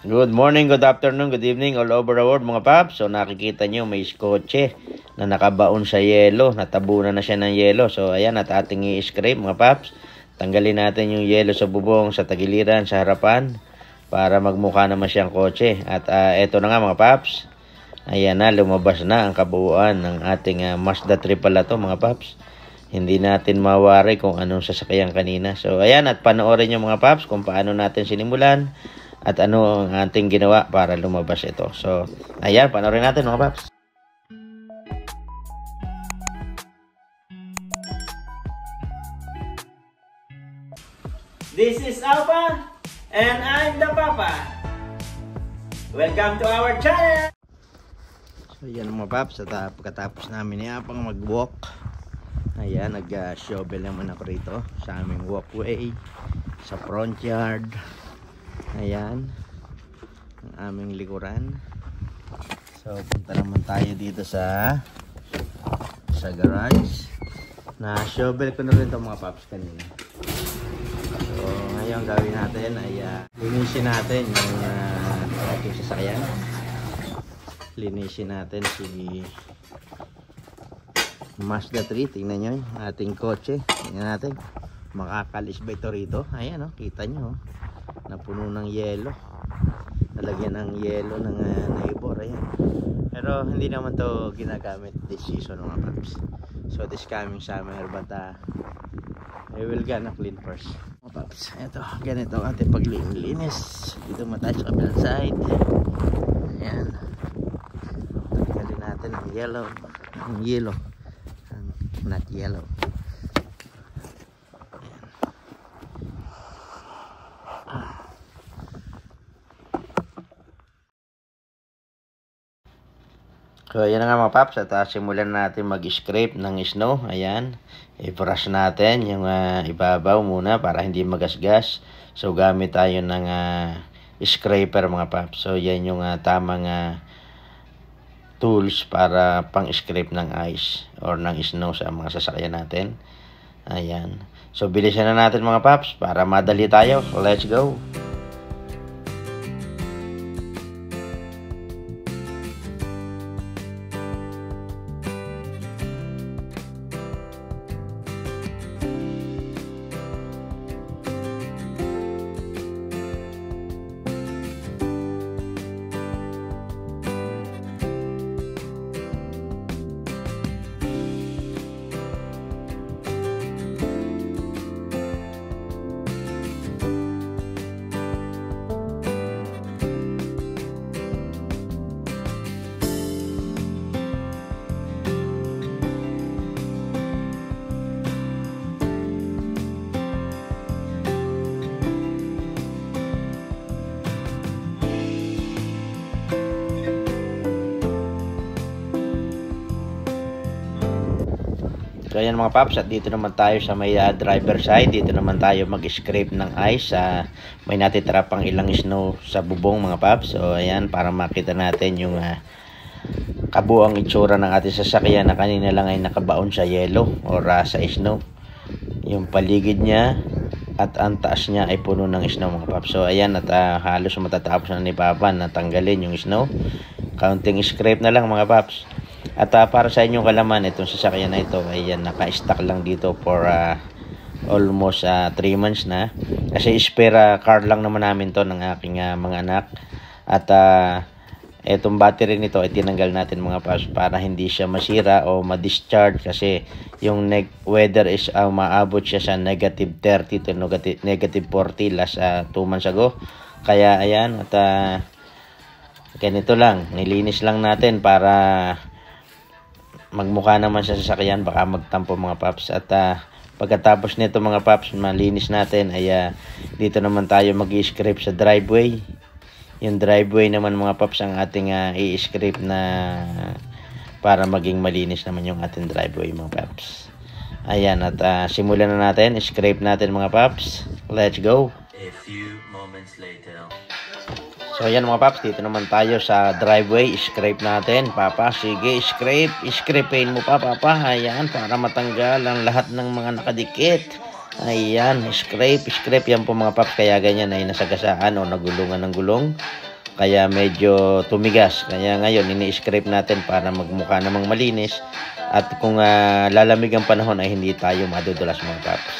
Good morning, good afternoon, good evening all over the world mga paps. So nakikita nyo may kotse na nakabaon sa yelo, natabunan na siya ng yelo. So ayan at ating i-scrape mga paps. Tanggalin natin yung yelo sa bubong, sa tagiliran, sa harapan para magmukha naman siyang kotse. At eto na nga mga paps. Ayan na, lumabas na ang kabuuan ng ating Mazda 3 pala to mga paps. Hindi natin mawari kung anong sasakyan kanina. So ayan at panoorin nyo mga paps kung paano natin sinimulan at ano ang ating ginawa para lumabas ito. So, ayan, panoorin natin mga paps. This is Alpha, and I'm the Papa. Welcome to our channel! So, ayan mga paps, at pagkatapos namin ni Apang mag-walk, ayan, nag-shovel naman ako rito sa aming walkway, sa front yard. Ayan ang aming likuran. So punta naman tayo dito sa garage. Na shovel ko na rin ito mga paps kanina. So ngayon gawin natin ay linisin natin yung ating sasakyan. Linisin natin si Mazda 3. Tingnan nyo yung ating kotse. Tingnan natin makakalis ba ito rito. Ayan o, kita nyo napuno ng yelo, nalagyan ng yelo ng neighbor. Ayan. Pero hindi naman to ginagamit this season mga paps. So this coming summer, but I will gonna clean first mga paps. Ito, ganito ang ating paglilinis. Dito matayo sa kabilang side. Ayan, tanggalin natin ang yellow, not yellow. So ayan na nga mga paps, at simulan natin mag-scrape ng snow. Ayan, i-brush natin yung ibabaw muna para hindi magasgas. So gamit tayo ng scraper mga paps. So yan yung tamang tools para pang-scrape ng ice or ng snow sa mga sasakyan natin. Ayan, so bilisan na natin mga paps para madali tayo. Let's go! So ayan mga paps, at dito naman tayo sa may driver side. Dito naman tayo mag-scrape ng ice. May natitira pang ilang snow sa bubong mga paps. So ayan, para makita natin yung kabuang itsura ng ating sasakyan na kanina lang ay nakabaon sa yellow or sa snow. Yung paligid niya at ang taas niya ay puno ng snow mga paps. So ayan, at halos matatapos na ni Papa na tanggalin yung snow. Counting scrape na lang mga paps. At para sa inyong kalaman, itong sasakyan na ito ay naka-stock lang dito for almost 3 months na. Kasi spare car lang naman namin to ng aking mga anak. At itong battery nito ay tinanggal natin mga paps para hindi siya masira o ma-discharge. Kasi yung weather is maabot siya sa negative 30 to negative 40 last 2 months ago. Kaya ayan, at ganito lang, nilinis lang natin para magmukha naman sa sasakyan, baka magtampo mga paps. At pagkatapos nito mga paps, malinis natin, ay dito naman tayo mag-i-scrape sa driveway. Yung driveway naman mga paps ang ating i-scrape na para maging malinis naman yung ating driveway mga paps. Ayan, at simulan na natin, scrape natin mga paps. Let's go! A few moments later. So ayan mga paps, dito naman tayo sa driveway. Scrape natin, Papa. Sige, scrape. Scrapein mo pa, Papa. Ayan, para matanggal ang lahat ng mga nakadikit. Ayan, scrape. Yan po mga paps, kaya ganyan ay nasagasaan o nagulungan ng gulong. kaya medyo tumigas. Kaya ngayon ini-scrape natin para magmukha namang malinis, at kung lalamig ang panahon ay hindi tayo madudulas mga paps.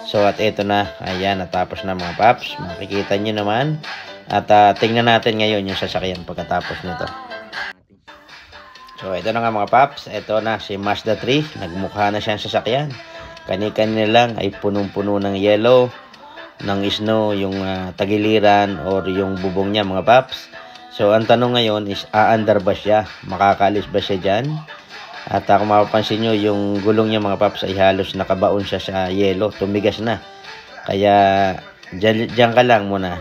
So at ito na, ayan, natapos na mga paps. Makikita nyo naman. At tingnan natin ngayon yung sasakyan pagkatapos nito. So ito na nga mga paps, ito na si Mazda 3, nagmukha na siyang sasakyan. Kani-kanina lang ay punong-puno ng yellow, ng snow, yung tagiliran or yung bubong niya mga paps. So ang tanong ngayon is, aandar ba siya? Makakaalis ba siya dyan? At kung mapapansin nyo, yung gulong niya mga paps ay halos nakabaon siya sa yellow, tumigas na. Kaya dyan ka lang muna.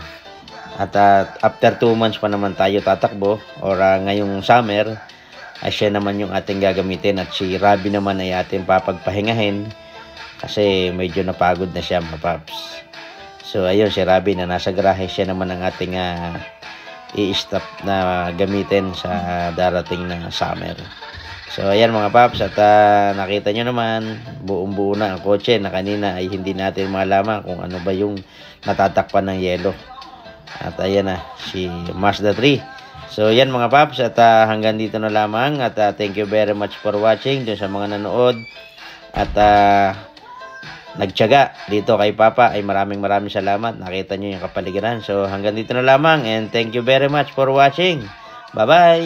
At after 2 months pa naman tayo tatakbo, or ngayong summer, ay siya naman yung ating gagamitin, at si Robby naman ay ating papagpahingahin kasi medyo napagod na siya mga paps. So ayun, si Robby na nasa garahe, siya naman ang ating i-stop na gamitin sa darating na summer. So ayan mga paps, at nakita nyo naman buong-buo na ang kotse na kanina ay hindi natin malaman kung ano ba yung natatakpan ng yelo. At ayan na si Mazda 3. So yan mga paps, at hanggang dito na lamang, at thank you very much for watching dun sa mga nanood at nagtiyaga dito kay Papa, ay maraming salamat. Nakita nyo yung kapaligiran. So hanggang dito na lamang, and thank you very much for watching. Bye bye.